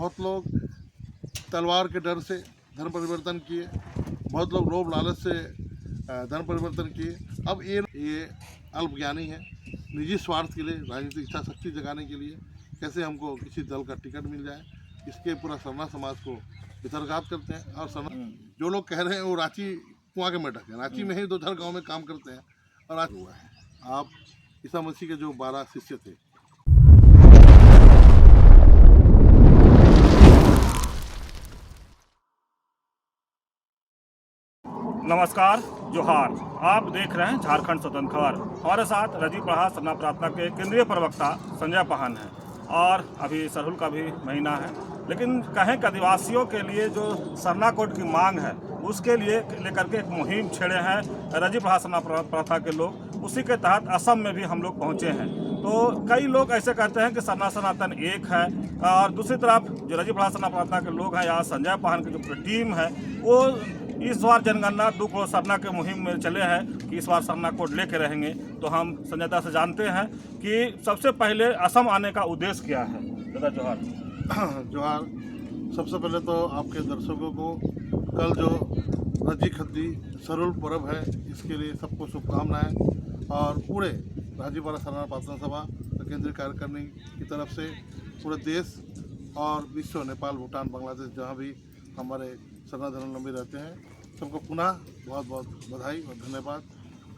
बहुत लोग तलवार के डर से धर्म परिवर्तन किए, बहुत लोग लोभ लालच से धर्म परिवर्तन किए। अब ये अल्पज्ञानी है, निजी स्वार्थ के लिए, राजनीतिक इच्छा शक्ति जगाने के लिए कैसे हमको किसी दल का टिकट मिल जाए, इसके पूरा सरना समाज को वितर्कात करते हैं। और सरना जो लोग कह रहे हैं वो रांची कुआं के मेढक है, रांची में ही 2-4 गाँव में काम करते हैं और आज हुआ है। आप ईसा मसीह के जो 12 शिष्य थे, नमस्कार, जोहार। आप देख रहे हैं झारखंड स्वतंत्र खबर। हमारे साथ रजी प्रहार सरना प्रार्थना के केंद्रीय प्रवक्ता संजय पाहन हैं और अभी सरहुल का भी महीना है, लेकिन कहें कि आदिवासियों के लिए जो सरना कोड की मांग है उसके लिए लेकर के एक मुहिम छेड़े हैं रजी प्रहार सरना प्रार्थना के लोग। उसी के तहत असम में भी हम लोग पहुँचे हैं। तो कई लोग ऐसे कहते हैं कि सरना सनातन एक है, और दूसरी तरफ जो रजी प्रहार सरना प्रार्थना के लोग हैं, यहाँ संजय पाहन की जो पूरी टीम है वो इस बार जनगणना 2 करोड़ सरना के मुहिम में चले हैं कि इस बार सरना कोड लेके रहेंगे। तो हम संजयता से जानते हैं कि सबसे पहले असम आने का उद्देश्य क्या है। दादा जोहार। जोहार। सबसे पहले तो आपके दर्शकों को कल जो रजी खद्दी सरहुल पर्व है इसके लिए सबको शुभकामनाएं, और पूरे राजीपारा सरना प्रार्थना सभा केंद्रीय कार्यकारिणी की तरफ से पूरे देश और विश्व, नेपाल, भूटान, बांग्लादेश, जहाँ भी हमारे सरना धर्मावलंबी रहते हैं, सबको पुनः बहुत बहुत बधाई और धन्यवाद।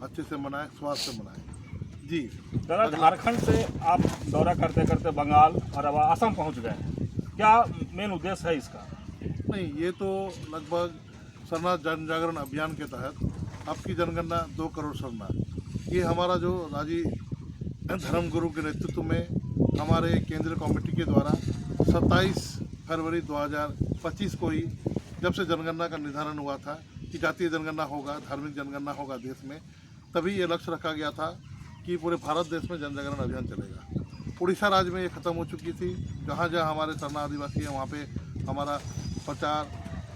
अच्छे से मनाएं, स्वाद से मनाएं। जी दादा, झारखंड से आप दौरा करते करते बंगाल और अब असम पहुंच गए हैं, क्या मेन उद्देश्य है इसका? नहीं, ये तो लगभग सरना जन जागरण अभियान के तहत आपकी जनगणना 2 करोड़ सरना, ये हमारा जो राजी धर्मगुरु के नेतृत्व में हमारे केंद्रीय कमेटी के द्वारा 27 फरवरी 2025 को ही जब से जनगणना का निर्धारण हुआ था कि जातीय जनगणना होगा, धार्मिक जनगणना होगा देश में, तभी ये लक्ष्य रखा गया था कि पूरे भारत देश में जनजागरण अभियान चलेगा। उड़ीसा राज्य में ये ख़त्म हो चुकी थी। जहाँ जहाँ हमारे सरना आदिवासी हैं वहाँ पे हमारा प्रचार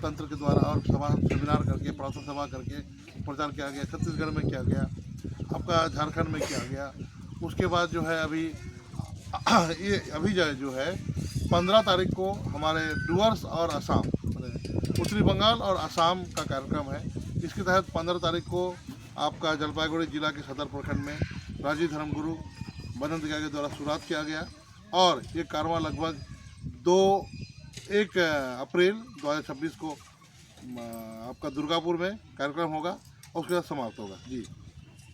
तंत्र के द्वारा और सेमिनार करके, प्रार्थना सभा करके प्रचार किया गया। छत्तीसगढ़ में किया गया, आपका झारखंड में किया गया। उसके बाद जो है अभी जो है 15 तारीख को हमारे डुअर्स और असम, उत्तरी बंगाल और असम का कार्यक्रम है। इसके तहत 15 तारीख को आपका जलपाईगुड़ी जिला के सदर प्रखंड में राजी धर्मगुरु बनंत के द्वारा शुरुआत किया गया, और ये कारवां लगभग 1 अप्रैल 2026 को आपका दुर्गापुर में कार्यक्रम होगा और उसके बाद समाप्त होगा। जी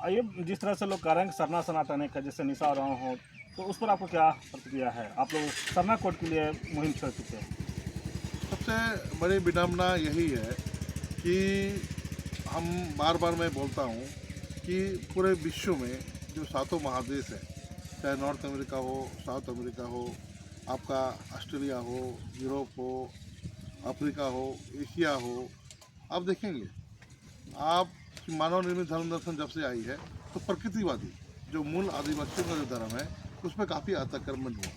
आइए, जिस तरह से लोग कह रहे हैं कि सरना सनातन है, जैसे निशा और हो, तो उस पर आपको क्या प्रतिक्रिया है? आप लोग सरना कोड के लिए मुहिम छेड़ चुके हैं। सबसे बड़ी विडम्बना यही है कि हम बार बार मैं बोलता हूँ कि पूरे विश्व में जो 7 महादेश है, चाहे नॉर्थ अमेरिका हो, साउथ अमेरिका हो, आपका ऑस्ट्रेलिया हो, यूरोप हो, अफ्रीका हो, एशिया हो, आप देखेंगे आप कि मानव निर्मित धर्म दर्शन जब से आई है तो प्रकृतिवादी जो मूल आदिवासियों का जो धर्म है उस पर काफ़ी आक्रमण हुआ।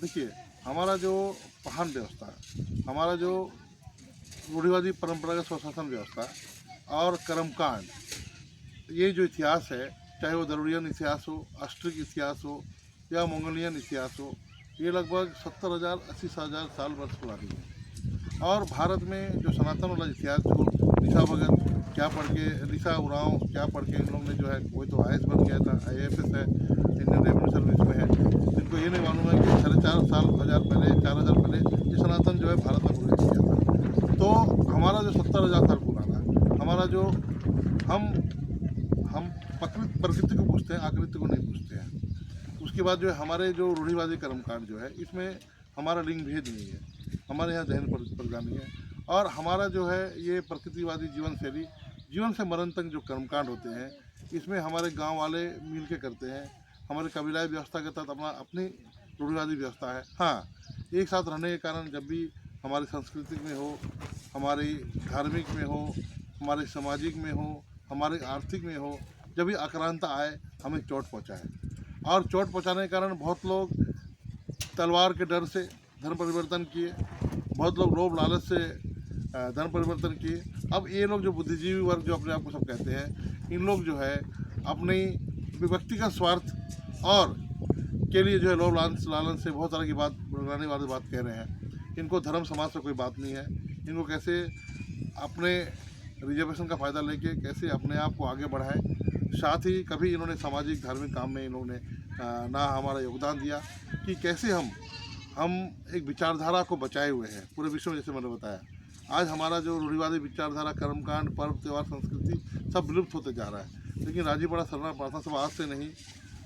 देखिए, हमारा जो पहान व्यवस्था, हमारा जो रूढ़िवादी परंपरागत स्वशासन व्यवस्था और कर्मकांड, ये जो इतिहास है, चाहे वो दरुड़ियन इतिहास हो, ऑस्ट्रिक इतिहास हो या मंगोलियन इतिहास हो, ये लगभग 70,000 80,000 साल वर्ष पुरानी है। और भारत में जो सनातन वाला इतिहास, जो निशा भगत क्या पढ़ के, निशा उरांव क्या पढ़ के इन लोग ने जो है, कोई तो IAS बन गया था, IAFS है, इंडियन रेवेन्यू सर्विस में है, जिनको ये नहीं मालूम है कि 4,500 पहले 4,000 पहले ये सनातन जो है भारत में प्रवेश किया था। तो हमारा जो 70,000 साल पुराना, हमारा जो हम प्रकृति को पूछते हैं, आकृति को नहीं पूछते हैं। उसके बाद जो है हमारे जो रूढ़िवादी कर्मकांड जो है, इसमें हमारा लिंग भेद नहीं है, हमारे यहाँ जैन प्रजाति है, और हमारा जो है ये प्रकृतिवादी जीवन शैली, जीवन से मरण तक जो कर्मकांड होते हैं, इसमें हमारे गांव वाले मिल के करते हैं। हमारे कबीलाई व्यवस्था के तहत अपनी रूढ़िवादी व्यवस्था है। हाँ, एक साथ रहने के कारण जब भी हमारी सांस्कृतिक में हो, हमारी धार्मिक में हो, हमारे सामाजिक में हो, हमारे आर्थिक में हो, जब भी आक्रांता आए हमें चोट पहुँचाए, और चोट पहुँचाने के कारण बहुत लोग तलवार के डर से धर्म परिवर्तन किए, बहुत लोग लोभ लालच से धर्म परिवर्तन किए। अब ये लोग जो बुद्धिजीवी वर्ग जो अपने आप को सब कहते हैं, इन लोग जो है अपनी व्यक्तिगत स्वार्थ और के लिए जो है लोभ लालच से बहुत तरह की बात, बुराने वाली बात कह रहे हैं। इनको धर्म समाज से कोई बात नहीं है। इनको कैसे अपने रिजर्वेशन का फ़ायदा लेके कैसे अपने आप को आगे बढ़ाएं। साथ ही कभी इन्होंने सामाजिक धार्मिक काम में इन्होंने ना हमारा योगदान दिया कि कैसे हम एक विचारधारा को बचाए हुए हैं पूरे विश्व में। जैसे मैंने बताया, आज हमारा जो रूढ़िवादी विचारधारा, कर्मकांड, पर्व त्यौहार, संस्कृति सब विलुप्त होते जा रहा है। लेकिन राजीपड़ा सरना प्रार्थना सभा आज से नहीं,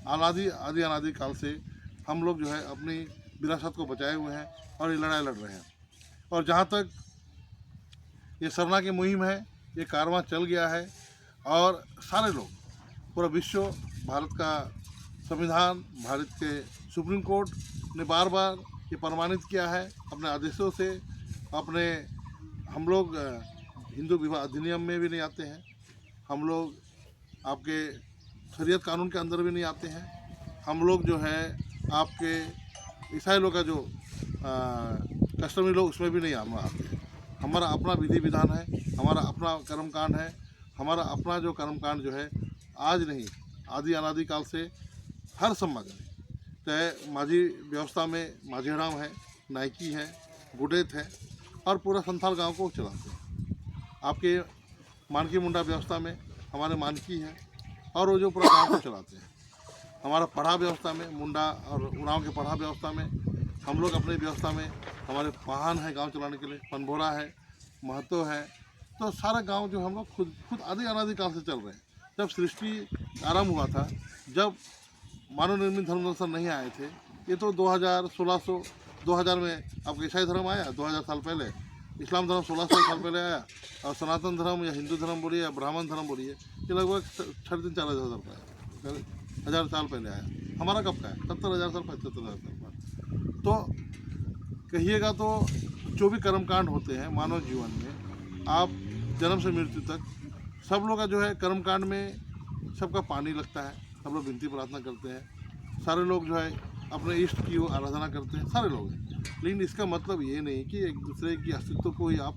अनादि काल से हम लोग जो है अपनी विरासत को बचाए हुए हैं और ये लड़ाई लड़ रहे हैं। और जहाँ तक ये सरना की मुहिम है, ये कारवां चल गया है और सारे लोग, पूरा विश्व, भारत का संविधान, भारत के सुप्रीम कोर्ट ने बार बार ये प्रमाणित किया है अपने आदेशों से। अपने हम लोग हिंदू विवाह अधिनियम में भी नहीं आते हैं, हम लोग आपके शरीयत कानून के अंदर भी नहीं आते हैं, हम लोग जो है आपके ईसाई लोग का जो कस्टमरी लोग उसमें भी नहीं हम आते हैं। हमारा अपना विधि विधान है, हमारा अपना कर्मकांड है, हमारा अपना जो कर्मकांड जो है आज नहीं, आदि अनादि काल से हर समाज में, चाहे माझी व्यवस्था में माझीराम है, नायकी है, गुडेत है और पूरा संथाल गांव को चलाते हैं। आपके मानकी मुंडा व्यवस्था में हमारे मानकी है और वो जो पूरा गांव को चलाते हैं। हमारा पढ़ा व्यवस्था में मुंडा और उरांव के पढ़ा व्यवस्था में हम लोग अपनी व्यवस्था में हमारे पाहन है गांव चलाने के लिए, पनभोरा है, महतो है। तो सारा गांव जो हम लोग खुद आदि अनादि काल से चल रहे हैं। जब सृष्टि आरंभ हुआ था, जब मानव निर्मित धर्म दर्शन नहीं आए थे, ये तो 2000 में आपका ईसाई धर्म आया, 2000 साल पहले इस्लाम धर्म 1600 साल पहले आया, और सनातन धर्म या हिंदू धर्म बोलिए या ब्राह्मण धर्म बोलिए, ये लगभग 3,500-4,000 साल पहले आया। हमारा कब का है? 70,000 साल, 75,000 साल बाद। तो कहिएगा तो जो भी कर्मकांड होते हैं मानव जीवन में, आप जन्म से मृत्यु तक सब लोग का जो है कर्मकांड में सबका पानी लगता है, सब लोग विनती प्रार्थना करते हैं, सारे लोग जो है अपने इष्ट की आराधना करते हैं, सारे लोग हैं। लेकिन इसका मतलब ये नहीं कि एक दूसरे की अस्तित्व को ही आप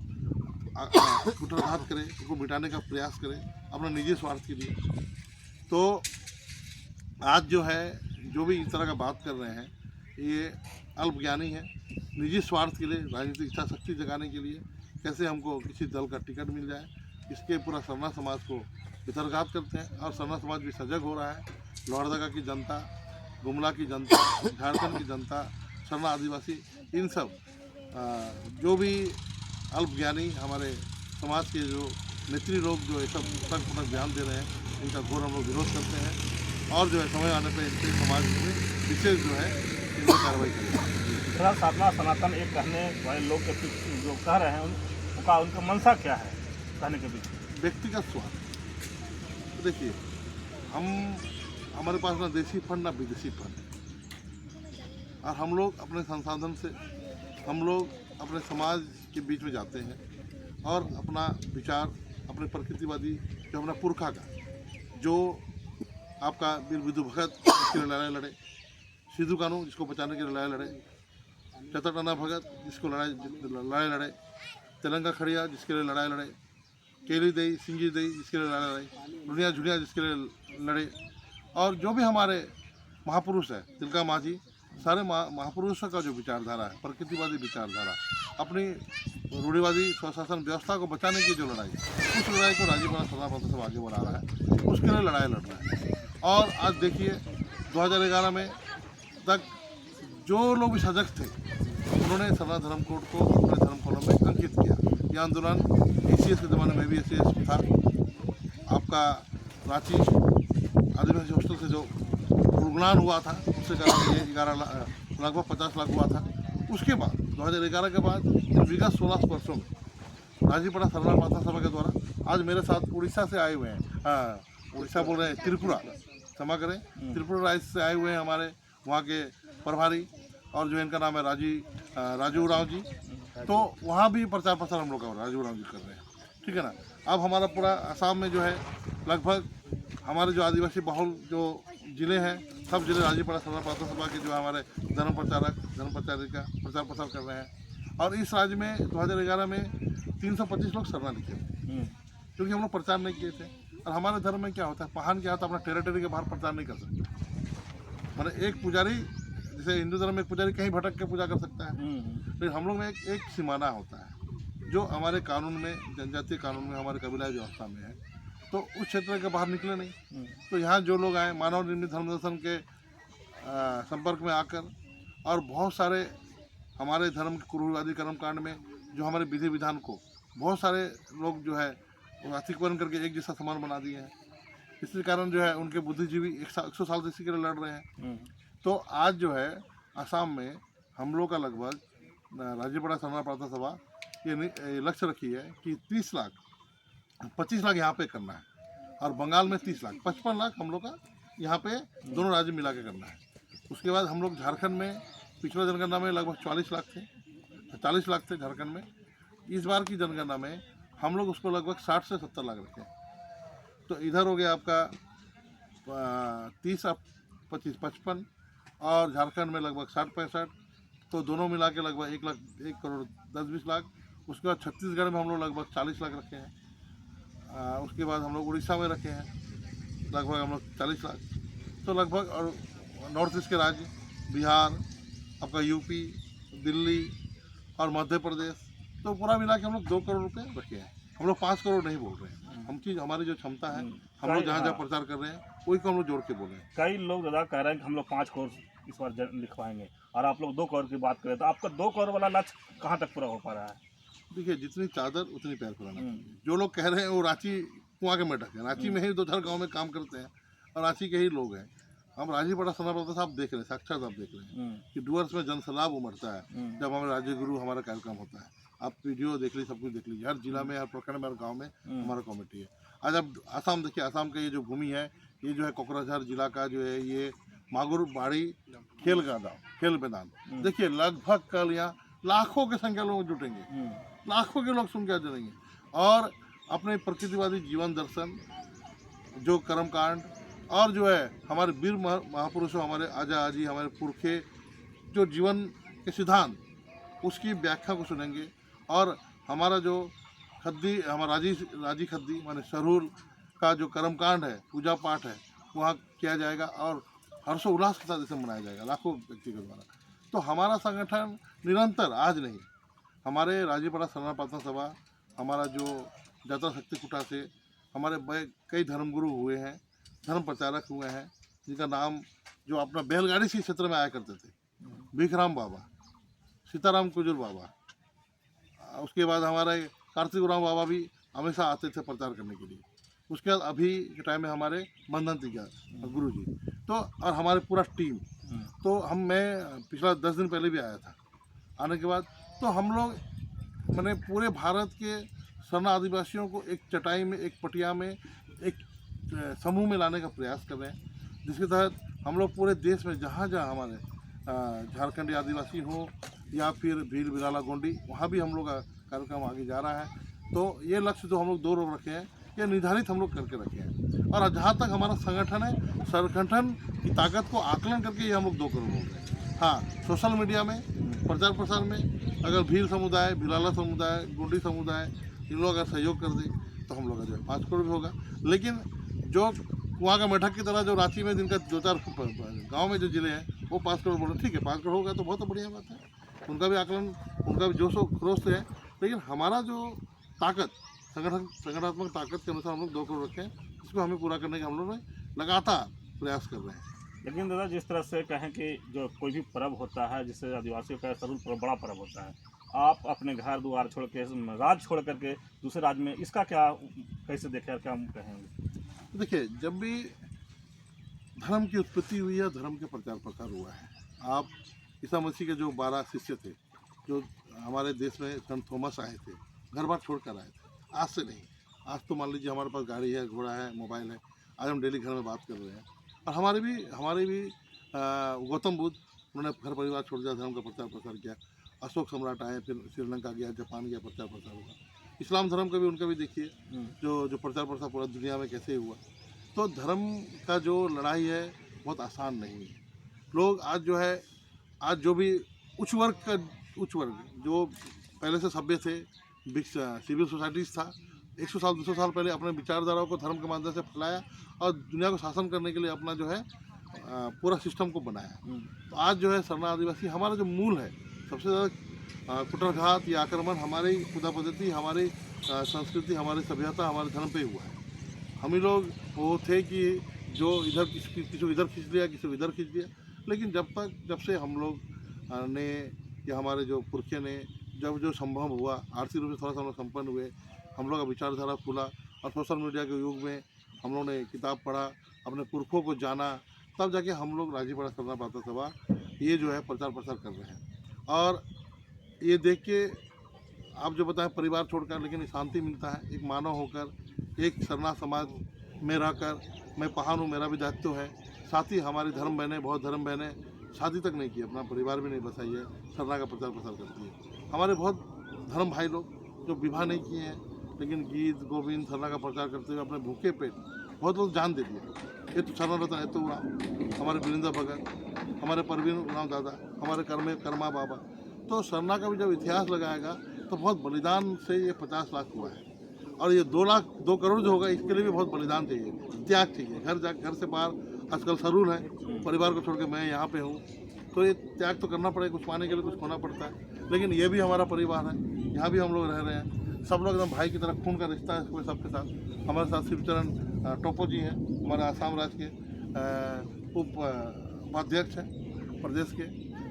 कुटरघात करें, उसको मिटाने का प्रयास करें अपने निजी स्वार्थ के लिए। तो आज जो है जो भी इस तरह का बात कर रहे हैं, ये अल्पज्ञानी है, निजी स्वार्थ के लिए, राजनीतिक इच्छा शक्ति जगाने के लिए, कैसे हमको किसी दल का टिकट मिल जाए, इसके पूरा सरना समाज को वितर्घात करते हैं। और सरना समाज भी सजग हो रहा है। लोहरदगा की जनता, गुमला की जनता, झारखंड की जनता, सरना आदिवासी, इन सब जो भी अल्पज्ञानी हमारे समाज के जो नेत्री लोग जो ये सब तक ध्यान दे रहे हैं, इनका घोर हम लोग विरोध करते हैं और जो है समय आने पर इनके समाज में विशेष जो है इन पर कार्रवाई करेंगे। सर, साधना सनातन एक कहने वाले लोग के जो कह रहे हैं उनका मंशा क्या है कहने के बीच? व्यक्तिगत स्वार्थ। तो देखिए, हमारे पास ना देसी फंड ना विदेशी फंड है, और हम लोग अपने संसाधन से हम लोग अपने समाज के बीच में जाते हैं और अपना विचार, अपने प्रकृतिवादी जो हमारा पुरखा का, जो आपका वीर विधु भगत जिसके लिए लड़ाई लड़े, सिद्धू कानू जिसको बचाने के लिए लड़ाई लड़े, चतरटना भगत जिसको लड़ाई लड़े, तेलंगा खड़िया जिसके लिए लड़ाई लड़े, केली दई, सिंगी दई जिसके लिए लड़ाई लड़े, दुनिया झुनिया जिसके लिए लड़े, और जो भी हमारे महापुरुष है, तिलका माझी, सारे महापुरुषों का जो विचारधारा है, प्रकृतिवादी विचारधारा, अपनी रूढ़िवादी स्वशासन व्यवस्था को बचाने की जो लड़ाई, उस लड़ाई को राजीपड़ा सरना प्रार्थना सभा आगे बढ़ा रहा है, उसके लिए लड़ाई लड़ रहा है। और आज देखिए 2011 में तक जो लोग भी सजग थे, उन्होंने सरना धर्म कोड को अपने धर्म कॉलम में अंकित किया। यह आंदोलन ACS के ज़माने में भी ACS था। आपका रांची आदिवासी हॉस्टल से जो उग्नान हुआ था, उससे कारण लगभग 50 लाख हुआ था। उसके बाद 2011 के बाद विगत 16 वर्षों में राजीपड़ा सरना प्रार्थना सभा के द्वारा आज मेरे साथ उड़ीसा से आए हुए हैं, उड़ीसा बोल रहे हैं, त्रिपुरा, क्षमा करें, त्रिपुरा राज्य से आए हुए हैं हमारे वहाँ के प्रभारी, और जो इनका नाम है राजू राव जी। तो वहाँ भी प्रचार प्रसार हम लोग का राजू राव जी कर रहे हैं, ठीक है ना। अब हमारा पूरा असम में जो है लगभग हमारे जो आदिवासी बहुल जो ज़िले हैं, सब जिले राजीपड़ा सरना प्रार्थना सभा के जो हमारे धर्म प्रचारक, धर्म प्रचारिका प्रचार प्रसार कर रहे हैं। और इस राज्य में 2011 में 325 लोग सरना लिखे थे, क्योंकि हम लोग प्रचार नहीं किए थे। और हमारे धर्म में क्या होता है, पाहन क्या होता है, अपना टेरिटरी के बाहर प्रचार नहीं कर सकते। मैंने एक पुजारी जैसे हिंदू धर्म में पुजारी कहीं भटक के पूजा कर सकता है, लेकिन हम लोग में एक सीमाना होता है जो हमारे कानून में, जनजातीय कानून में, हमारे कबीला व्यवस्था में है, तो उस क्षेत्र के बाहर निकले नहीं। तो यहाँ जो लोग आए मानव निर्मित धर्म दर्शन के संपर्क में आकर, और बहुत सारे हमारे धर्म के कुरूवादी कर्मकांड में जो हमारे विधि विधान को बहुत सारे लोग जो है अतिक्रमण करके एक जैसा समान बना दिए हैं। इसी कारण जो है उनके बुद्धिजीवी 100 साल से इसी के लिए लड़ रहे हैं। तो आज जो है असम में हम लोग का लगभग राज्यपाल सरना प्रार्थना सभा ये लक्ष्य रखी है कि 30 लाख 25 लाख यहाँ पे करना है, और बंगाल में 30 लाख 55 लाख हम लोग का यहाँ पे दोनों राज्य मिला के करना है। उसके बाद हम लोग झारखंड में पिछला जनगणना में लगभग 40 लाख थे, 40 लाख थे झारखंड में। इस बार की जनगणना में हम लोग उसको लगभग 60 से 70 लाख रखे। तो इधर हो गया आपका 30 25 55, और झारखंड में लगभग 60-65, तो दोनों मिला के लगभग 1 करोड़ 10-20 लाख। उसके बाद छत्तीसगढ़ में हम लोग लगभग 40 लाख रखे हैं। उसके बाद हम लोग उड़ीसा में रखे हैं लगभग हम लोग 40 लाख। तो लगभग, और नॉर्थ ईस्ट के राज्य बिहार, आपका यूपी, दिल्ली और मध्य प्रदेश, तो पूरा मिला के हम लोग 2 करोड़ रुपये रखे हैं। हम लोग 5 करोड़ नहीं बोल रहे हैं। हमारी जो क्षमता है, हम लोग जहाँ जहाँ प्रचार कर रहे हैं वही को हम लोग जोड़ के बोले हैं। कई लोग दादा कह रहे हैं कि हम लोग 5 करोड़ इस बार लिखवाएंगे, और आप लोग 2 करोड़ की बात करें, तो आपका 2 करोड़ वाला लक्ष्य कहाँ तक पूरा हो पा रहा है? देखिए, जितनी चादर उतनी पैर फैलाना चाहिए। जो लोग कह रहे हैं वो रांची कुआं के मेढक है, रांची में ही 2-4 गाँव में काम करते हैं और रांची के ही लोग हैं। हम राजीपड़ा सरना प्रार्थना साहब देख रहे हैं, साक्षात आप देख रहे हैं कि डुअर्स में जनसलाब उमड़ता है जब हमारे राज्य गुरु हमारा कार्यक्रम होता है। आप वीडियो देख लीजिए, सब कुछ देख लीजिए, हर जिला में, हर प्रखंड में, हर गाँव में हमारा कमेटी है। आज आप आसाम देखिए, आसाम का ये जो भूमि है, ये जो है कोकराझार जिला का जो है ये मागुर बाड़ी खेल मैदान, देखिए लगभग कल यहाँ लाखों की संख्या लोग जुटेंगे, लाखों के लोग सुन के जुड़ेंगे, और अपने प्रकृतिवादी जीवन दर्शन, जो कर्मकांड, और जो है हमारे वीर महापुरुषों, हमारे आजा आजी, हमारे पुरखे जो जीवन के सिद्धांत, उसकी व्याख्या को सुनेंगे। और हमारा जो खद्दी, हमारा राजी खद्दी माने सरहुल का जो कर्मकांड है, पूजा पाठ है, वहाँ किया जाएगा और हर्षोल्लास के साथ इसे मनाया जाएगा लाखों व्यक्ति के द्वारा। तो हमारा संगठन निरंतर, आज नहीं, हमारे राज्यपाल सरना प्रार्थना सभा, हमारा जो जात्रा शक्ति कुटा से हमारे कई धर्मगुरु हुए हैं, धर्म प्रचारक हुए हैं, जिनका नाम जो अपना बैलगाड़ी से क्षेत्र में आया करते थे, भीखराम बाबा, सीताराम कुजुर बाबा, उसके बाद हमारे कार्तिक राम बाबा भी हमेशा आते थे प्रचार करने के लिए। उसके बाद अभी के टाइम में हमारे बंधन तिजा गुरु जी, तो और हमारे पूरा टीम, तो मैं पिछला 10 दिन पहले भी आया था। आने के बाद तो हम लोग मैंने पूरे भारत के सरना आदिवासियों को एक चटाई में, एक पटिया में, एक समूह में लाने का प्रयास कर रहे हैं, जिसके तहत हम लोग पूरे देश में जहाँ जहाँ हमारे झारखंडी आदिवासी हो या फिर भील बिराला गोंडी, वहाँ भी हम लोग का कार्यक्रम आगे जा रहा है। तो ये लक्ष्य जो हम लोग 2 लोग रखे हैं, ये निर्धारित हम लोग करके रखे हैं। और जहाँ तक हमारा संगठन है, संगठन की ताकत को आकलन करके ये हम लोग 2 करोड़ हो गए। हाँ, सोशल मीडिया में, प्रचार प्रसार में अगर भील समुदाय, भिलाला समुदाय, गोंडी समुदाय, इन लोग अगर सहयोग कर दें तो हम लोग का जो है 5 करोड़ भी होगा। लेकिन जो कुआं का मेढक की तरह जो रांची में जिनका 2-4 गाँव में जो जिले हैं वो 5 करोड़ बोले, ठीक है 5 करोड़ होगा तो बहुत बढ़िया बात है। उनका भी आकलन, उनका भी जोश खरोश है। लेकिन हमारा जो ताकत, संगठनात्मक ताकत के अनुसार हम लोग 2 करोड़ रखे हैं, इसको हमें पूरा करने का हम लोग लगातार प्रयास कर रहे हैं। लेकिन दादा, जिस तरह से कहें कि जो कोई भी पर्व होता है, जिससे आदिवासियों का सरहुल पर्व बड़ा पर्व होता है, आप अपने घर द्वार छोड़ के, राज्य छोड़ करके दूसरे राज्य में, इसका क्या कैसे देखें, क्या हम कहेंगे? देखिए, जब भी धर्म की उत्पत्ति हुई है, धर्म के प्रचार प्रसार हुआ है। आप ईसा मसीह के जो 12 शिष्य थे, जो हमारे देश में संत थॉमस आए थे, घर बार छोड़ कर आए थे, आज से नहीं। आज तो मान लीजिए हमारे पास गाड़ी है, घोड़ा है, मोबाइल है, आज हम डेली घर में बात कर रहे हैं। और हमारे भी गौतम बुद्ध, उन्होंने घर परिवार छोड़ दिया, धर्म का प्रचार प्रसार किया। अशोक सम्राट आए, फिर श्रीलंका गया, जापान गया, प्रचार प्रसार हुआ। इस्लाम धर्म का भी, उनका भी देखिए जो प्रचार प्रसार पूरा दुनिया में कैसे हुआ। तो धर्म का जो लड़ाई है बहुत आसान नहीं है। लोग आज जो है, आज जो भी उच्च वर्ग जो पहले से सभ्य थे, सिविल सोसाइटीज़ था, 100 साल 200 साल पहले अपने विचारधाराओं को धर्म के माध्यम से फैलाया और दुनिया को शासन करने के लिए अपना जो है पूरा सिस्टम को बनाया। तो आज जो है सरना आदिवासी हमारा जो मूल है, सबसे ज़्यादा कुटरघात या आक्रमण हमारी खुदा पद्धति, हमारी संस्कृति, हमारी सभ्यता, हमारे धर्म पे हुआ है। हम ही लोग वो थे कि जो इधर किसी को इधर खींच लिया, किसी को इधर खींच दिया। लेकिन जब से हम लोग ने या हमारे जो पुरखे ने जब जो संभव हुआ, आर्थिक रूप से थोड़ा सा हम लोग संपन्न हुए, हम लोग का विचारधारा खुला और सोशल मीडिया के युग में हम लोग ने किताब पढ़ा, अपने पुरखों को जाना, तब जाके हम लोग राज्यपाल सरना प्रार्थना सभा ये जो है प्रचार प्रसार कर रहे हैं। और ये देख के आप जो बताएं परिवार छोड़कर, लेकिन शांति मिलता है। एक मानव होकर, एक सरना समाज में रहकर, मैं पहाड़ हूँ, मेरा भी दायित्व है। साथ ही हमारी धर्म बहनें, बहुत धर्म बहनें शादी तक नहीं की, अपना परिवार भी नहीं बसाई है, सरना का प्रचार प्रसार करती है। हमारे बहुत धर्म भाई लोग जो विवाह नहीं किए हैं, लेकिन गीत गोविंद सरना का प्रचार करते हुए अपने भूखे पेट बहुत लोग जान दे दिए। ये तो सरना रत्न है, तो हमारे वीरेंद्र भगत, हमारे परवीन उरांव दादा, हमारे कर्मा बाबा। तो सरना का भी जब इतिहास लगाएगा तो बहुत बलिदान से ये 50 लाख हुआ है। और ये 2 करोड़ जो होगा, इसके लिए भी बहुत बलिदान चाहिए, त्याग चाहिए। घर से बाहर आजकल सरूल है, परिवार को छोड़ के मैं यहाँ पे हूँ, तो ये त्याग तो करना पड़ेगा, कुछ पाने के लिए कुछ खोना पड़ता है। लेकिन ये भी हमारा परिवार है, यहाँ भी हम लोग रह रहे हैं, सब लोग एकदम भाई की तरह, खून का रिश्ता है कोई सबके साथ। हमारे साथ शिवचरण टोपो जी हैं, हमारे आसाम राज्य के उपाध्यक्ष हैं प्रदेश के।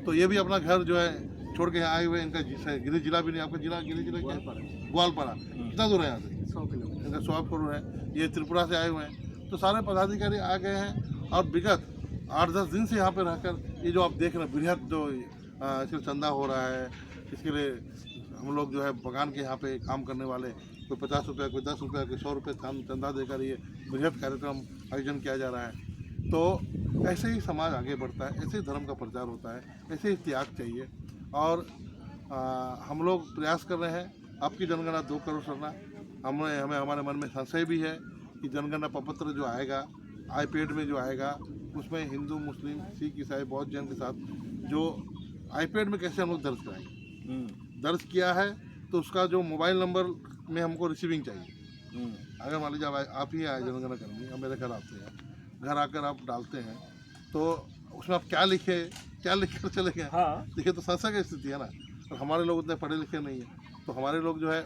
तो ये भी अपना घर जो है छोड़ के यहाँ आए हुए हैं। इनका गिरी जिला भी नहीं, आपका गिरी जिला क्या है? ग्वालपारा। कितना दूर है यहाँ से? 100 किलोमीटर। इनका 100 करोड़ है। ये त्रिपुरा से आए हुए हैं। तो सारे पदाधिकारी आ गए हैं और विगत 8-10 दिन से यहाँ पे रहकर ये जो आप देख रहे हैं बृहद जो इसके चंदा हो रहा है, इसके लिए हम लोग जो है बगान के यहाँ पे काम करने वाले, कोई 50 रुपये, कोई 10 रुपये, कोई 100 रुपये चंदा देकर ये बृहद कार्यक्रम आयोजन किया जा रहा है। तो ऐसे ही समाज आगे बढ़ता है, ऐसे ही धर्म का प्रचार होता है, ऐसे ही त्याग चाहिए। और हम लोग प्रयास कर रहे हैं। आपकी जनगणना 2 करोड़ सरना, हमें हमारे मन में संशय भी है कि जनगणना प्रपत्र जो आएगा, आईपैड में जो आएगा, उसमें हिंदू, मुस्लिम, सिख, ईसाई, बौद्ध, जैन के साथ जो आईपैड में कैसे हम लोग दर्ज कराएंगे। दर्ज किया है तो उसका जो मोबाइल नंबर में हमको रिसीविंग चाहिए। अगर मान लीजिए आप ही आए जनगणना करने, अब मेरे घर आते हैं, घर आकर आप डालते हैं, तो उसमें आप क्या लिख कर चले गए। हाँ। देखिए, तो संशय की स्थिति है ना। और हमारे लोग उतने पढ़े लिखे नहीं हैं, तो हमारे लोग जो है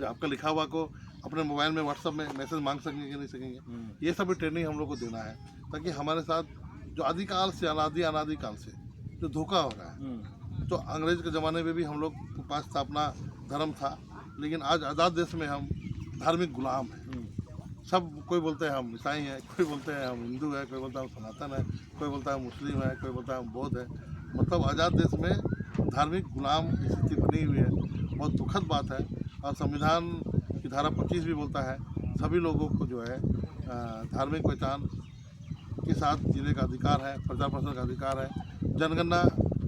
आपका लिखा हुआ को अपने मोबाइल में व्हाट्सएप में मैसेज मांग सकेंगे कि नहीं सकेंगे, ये सब भी ट्रेनिंग हम लोग को देना है, ताकि हमारे साथ जो आदिकाल से अनादिकाल से जो धोखा हो रहा है। तो अंग्रेज के ज़माने में भी हम लोग के पास था अपना धर्म था, लेकिन आज आज़ाद देश में हम धार्मिक गुलाम हैं। सब कोई बोलते हैं हम ईसाई हैं, कोई बोलते हैं हम हिंदू हैं, कोई बोलता है हम सनातन है, कोई बोलता है मुस्लिम है, कोई बोलता है हम बौद्ध है। मतलब आज़ाद देश में धार्मिक गुलाम की स्थिति बनी हुई है। बहुत दुखद बात है। और संविधान की धारा 25 भी बोलता है सभी लोगों को जो है धार्मिक पहचान के साथ जीने का अधिकार है, प्रचार प्रसार का अधिकार है। जनगणना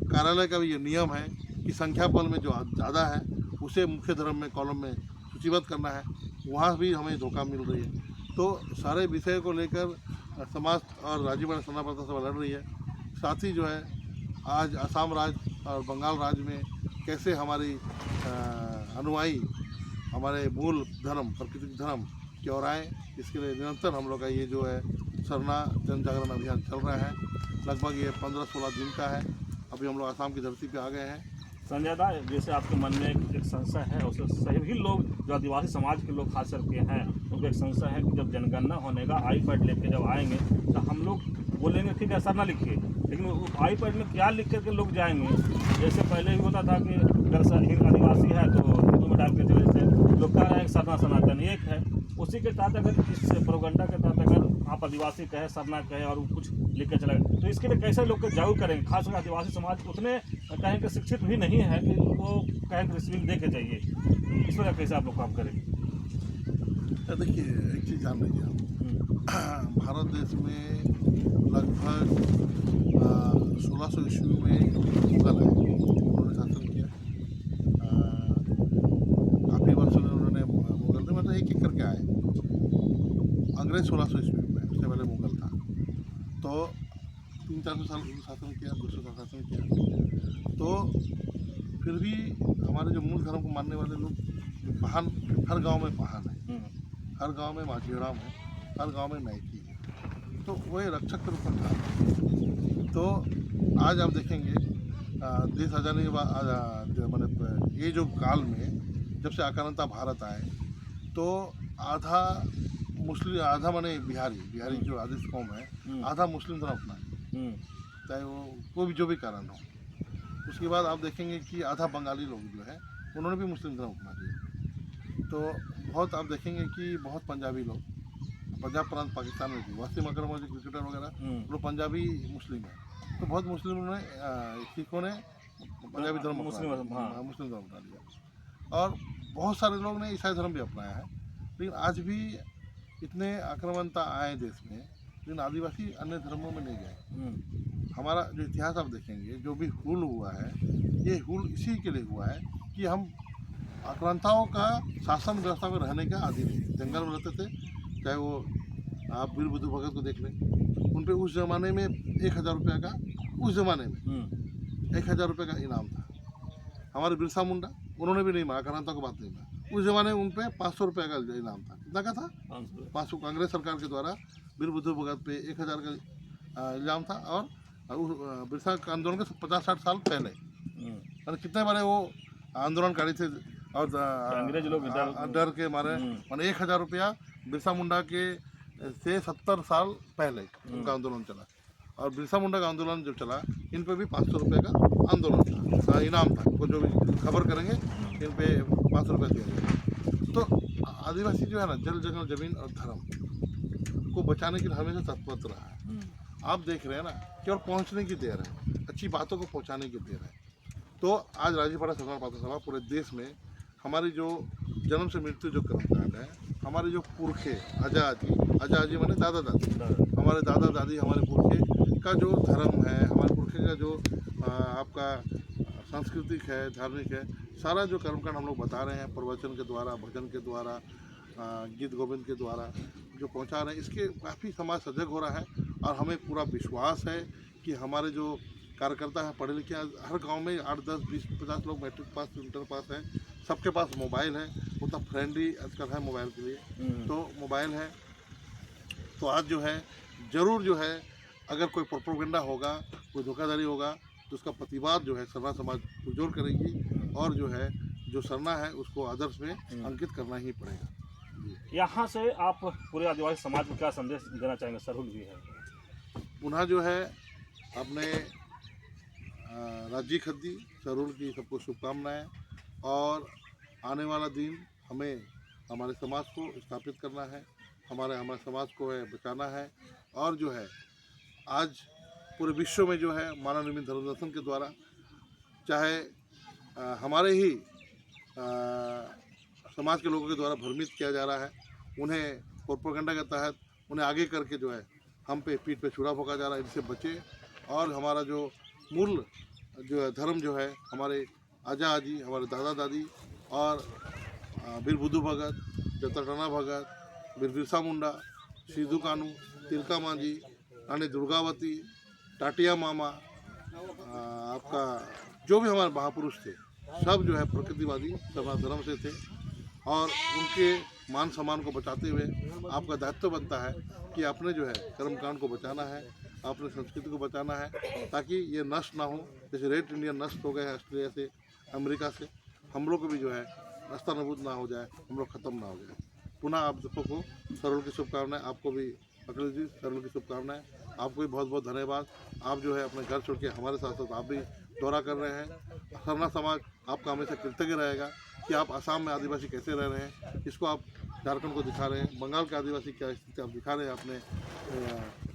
कार्यालय का भी ये नियम है कि संख्या बल में जो ज़्यादा है उसे मुख्य धर्म में कॉलम में सूचीबद्ध करना है। वहाँ भी हमें धोखा मिल रही है। तो सारे विषय को लेकर समाज और राज्यपाल सरना प्रार्थना सभा लड़ रही है। साथ ही जो है आज असम राज्य और बंगाल राज्य में कैसे हमारी अनुयायी हमारे मूल धर्म, प्राकृतिक धर्म की ओर आए, इसके लिए निरंतर हम लोग का ये जो है सरना जन जागरण अभियान चल रहा है। लगभग ये 15-16 दिन का है। अभी हम लोग आसाम की धरती पे आ गए हैं। संजय दा, जैसे आपके मन में एक संशय है, उससे सभी लोग जो आदिवासी समाज के लोग खास करके हैं, उनको एक संशय है कि जब जनगणना होने का आईपैड लेके जब आएंगे तो हम लोग बोलेंगे ठीक है सर ना लिखिए, लेकिन आईपैड में क्या लिख करके लोग जाएंगे। जैसे पहले भी होता था कि अगर आदिवासी है तो हिंदू में डाल के चले, जैसे लोग कह रहे हैं सरना सनातन एक है, उसी के तहत अगर इस प्रोगंडा के तहत अगर आप आदिवासी कहे, सरना कहे और कुछ लिख के चले तो इसके लिए कैसे लोग को जागरूक करेंगे। खासकर आदिवासी समाज उतने कहें कि शिक्षित भी नहीं है कि वो कहें कि रिसीविंग दे के जाइए। इस वजह कैसे आप लोग काम करेंगे। देखिए, एक चीज़ जान लीजिए, भारत देश में लगभग 1600 ईस्वी में मुगल है, उन्होंने शासन किया। काफ़ी वर्षों में उन्होंने मुगल ने मतलब एक करके आए। अंग्रेज 1600 ईस्वी में, उससे पहले मुगल था। तो 300-400 साल शासन किया, 200 साल शासन किया। तो फिर भी हमारे जो मूल धर्म को मानने वाले लोग पहान, हर गांव में पहान है, हर गांव में मांझीराम है, हर गांव में नायकी है। तो वही रक्षक के रूप में था। तो आज आप देखेंगे देश आज़ादी के बाद मतलब ये जो काल में जब से आक्रांता भारत आए तो आधा मुस्लिम, आधा माने बिहारी जो आदिवासी कौम है, आधा मुस्लिम धर्म अपनाए, चाहे वो कोई भी जो भी कारण हो। उसके बाद आप देखेंगे कि आधा बंगाली लोग जो है उन्होंने भी मुस्लिम धर्म अपना लिया। तो बहुत आप देखेंगे कि बहुत पंजाबी लोग, पंजाब प्रांत पाकिस्तान में भी वसीम अकरम जो क्रिकेटर वगैरह वो पंजाबी मुस्लिम है। तो बहुत मुस्लिमों ने सिखों ने पंजाबी धर्म मुस्लिम धर्म अपना लिया और बहुत सारे लोग ने ईसाई धर्म भी अपनाया है। लेकिन आज भी इतने आक्रमणता आए देश में, लेकिन आदिवासी अन्य धर्मों में नहीं गए। हमारा जो इतिहास आप देखेंगे, जो भी हुल हुआ है, ये हुल इसी के लिए हुआ है कि हम आक्रांताओं का शासन व्यवस्था में रहने का आदी थे, जंगल में रहते थे। चाहे वो आप वीर बुद्धू भगत को देख लें, उन पर उस ज़माने में 1000 रुपये का, उस ज़माने में 1000 रुपये का इनाम था। हमारे बिरसा मुंडा, उन्होंने भी नहीं मारा, आक्रांताओं को बात नहीं मारा। उस ज़माने में उन पर 500 रुपये का इनाम था। कितना का था? 500। कांग्रेस सरकार के द्वारा वीर बुद्धू भगत पे 1000 का इल्ज़ाम था। और बिरसा आंदोलन के 50-60 साल पहले मैंने कितने बारे वो आंदोलनकारी थे और अंग्रेज लोग डर के मारे मैंने 1000 रुपया बिरसा मुंडा के से 70 साल पहले उनका आंदोलन चला। और बिरसा मुंडा का आंदोलन जब चला, इन पे भी 500 रुपये का आंदोलन था, इनाम था। वो जो भी खबर करेंगे इन पे 500 रुपये दिया जाएगा। तो आदिवासी जो है ना, जल जंगल जमीन और धर्म को बचाने के लिए हमेशा तत्पर रहा है। आप देख रहे हैं ना, केवल पहुंचने की देर है, अच्छी बातों को पहुंचाने की देर है। तो आज राजीपाड़ा सरना प्रार्थना सभा पूरे देश में हमारी जो जन्म से मृत्यु जो कर्मकांड है, हमारे जो पुरखे अजा माने दादा दादी, हमारे दादा दादी, हमारे पुरखे का जो धर्म है, हमारे पुरखे का जो आपका सांस्कृतिक है, धार्मिक है, सारा जो कर्मकांड हम लोग बता रहे हैं प्रवचन के द्वारा, भजन के द्वारा, गीत गोविंद के द्वारा जो पहुंचा रहे हैं, इसके काफ़ी समाज सजग हो रहा है। और हमें पूरा विश्वास है कि हमारे जो कार्यकर्ता हैं पढ़े लिखे, हर गांव में 8, 10, 20, 50 लोग मैट्रिक पास, इंटर पास हैं, सबके पास मोबाइल है, उतना फ्रेंडली आजकल है मोबाइल के लिए। तो मोबाइल है, तो आज जो है ज़रूर जो है अगर कोई प्रोपेगेंडा होगा, कोई धोखाधड़ी होगा, तो उसका प्रतिवाद जो है सरना समाज पुरजोर करेगी। और जो है जो सरना है उसको आदर्श में अंकित करना ही पड़ेगा। यहाँ से आप पूरे आदिवासी समाज को क्या संदेश देना चाहेंगे? सरहुल भी है, पुनः जो है अपने राज्य खद्दी सरहुल की सबको शुभकामनाएं। और आने वाला दिन हमें हमारे समाज को स्थापित करना है, हमारे समाज को है बचाना है। और जो है आज पूरे विश्व में जो है मानव निर्मित धर्म दर्शन के द्वारा, चाहे हमारे ही समाज के लोगों के द्वारा भ्रमित किया जा रहा है, उन्हें प्रोपेगेंडा के तहत उन्हें आगे करके जो है हम पे पीठ पे छुरा भोंका जा रहा है। इनसे बचे। और हमारा जो मूल जो है धर्म जो है, हमारे आजा आजी, हमारे दादा दादी और वीर बुद्धू भगत, जतटना भगत, वीर बिरसा मुंडा, सिद्धू कानू, तिलका मांझी, रानी दुर्गावती, टाटिया मामा, आपका जो भी हमारे महापुरुष थे, सब जो है प्रकृतिवादी सभा धर्म से थे। और उनके मान सम्मान को बचाते हुए आपका दायित्व बनता है कि आपने जो है कर्मकांड को बचाना है, अपने संस्कृति को बचाना है, ताकि ये नष्ट ना हो। जैसे रेड इंडिया नष्ट हो गए हैं ऑस्ट्रेलिया से, अमेरिका से, हम लोग को भी जो है नस्तानबूद ना हो जाए, हम लोग ख़त्म ना हो जाए। पुनः आप सबको सरहुल की शुभकामनाएं। आपको भी अखिल जी सरहुल की शुभकामनाएं। आपको भी बहुत बहुत धन्यवाद। आप जो है अपने घर छोड़ के हमारे साथ साथ आप भी दौरा कर रहे हैं। सरना समाज आपका हमेशा कृतज्ञ रहेगा कि आप असम में आदिवासी कैसे रह रहे हैं, इसको आप झारखंड को दिखा रहे हैं। बंगाल के आदिवासी क्या स्थिति आप दिखा रहे हैं अपने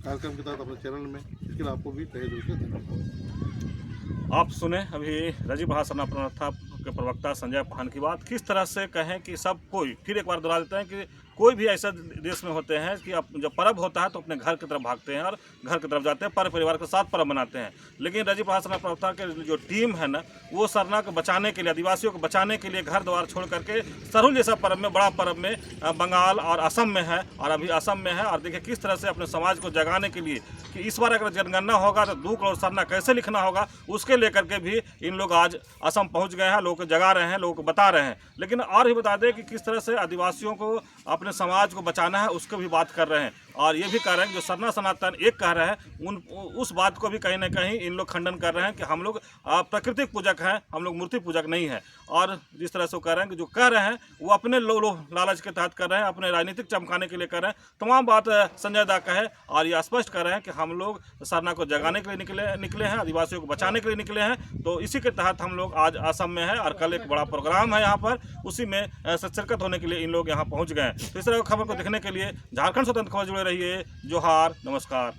कार्यक्रम के तहत अपने चैनल में। इसके लिए आपको भी तहे दिल से धन्यवाद। आप सुने अभी राजीपाड़ा सरना प्रार्थना के प्रवक्ता संजय पाहन की बात। किस तरह से कहें कि सब कोई, फिर एक बार दोहरा देते हैं कि कोई भी ऐसा देश में होते हैं कि जब पर्व होता है तो अपने घर की तरफ भागते हैं और घर की तरफ जाते हैं, पर परिवार के साथ पर्व मनाते हैं। लेकिन राजीपाड़ा सरना प्रवक्ता के जो टीम है ना, वो सरना को बचाने के लिए, आदिवासियों को बचाने के लिए घर द्वार छोड़ करके सरहुल जैसा पर्व में, बड़ा पर्व में बंगाल और असम में है, और अभी असम में है। और देखिए किस तरह से अपने समाज को जगाने के लिए कि इस बार अगर जनगणना होगा तो 2 करोड़ सरना कैसे लिखना होगा, उसके लेकर के भी इन लोग आज असम पहुँच गए हैं, लोगों को जगा रहे हैं, लोगों को बता रहे हैं। लेकिन और भी बता दें कि किस तरह से आदिवासियों को अपने समाज को बचाना है, उसको भी बात कर रहे हैं। और ये भी कह रहे हैं जो सरना सनातन एक कह रहे हैं उस बात को भी कहीं ना कहीं इन लोग खंडन कर रहे हैं कि हम लोग प्राकृतिक पूजक हैं, हम लोग मूर्ति पूजक नहीं है। और जिस तरह से वो कह रहे हैं कि जो कह रहे हैं वो अपने लालच के तहत कर रहे हैं, अपने राजनीतिक चमकाने के लिए कर रहे हैं। तमाम बात संजय दा कहे और ये स्पष्ट कर रहे हैं कि हम लोग सरना को जगाने के लिए निकले हैं, आदिवासियों को बचाने के लिए निकले हैं। तो इसी के तहत हम लोग आज असम में हैं और कल एक बड़ा प्रोग्राम है यहाँ पर, उसी में शिरकत होने के लिए इन लोग यहाँ पहुँच गए हैं। तो इस तरह की खबर को देखने के लिए झारखंड स्वतंत्र खबर जुड़े रहिए। जोहार, नमस्कार।